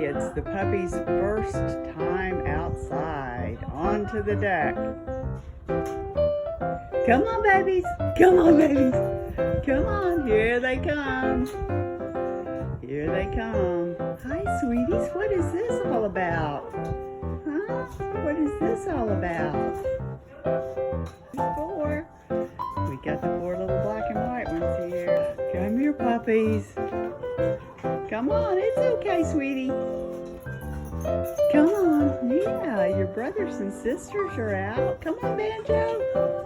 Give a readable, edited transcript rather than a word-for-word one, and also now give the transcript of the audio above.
It's the puppy's first time outside. Onto the deck. Come on, babies. Come on, babies. Come on. Here they come. Here they come. Hi, sweeties. What is this all about? Huh? What is this all about? Four. We got the four little black and white ones here. Come here, puppies. Come on. It's okay, sweetie. Come on. Yeah, your brothers and sisters are out. Come on, Banjo.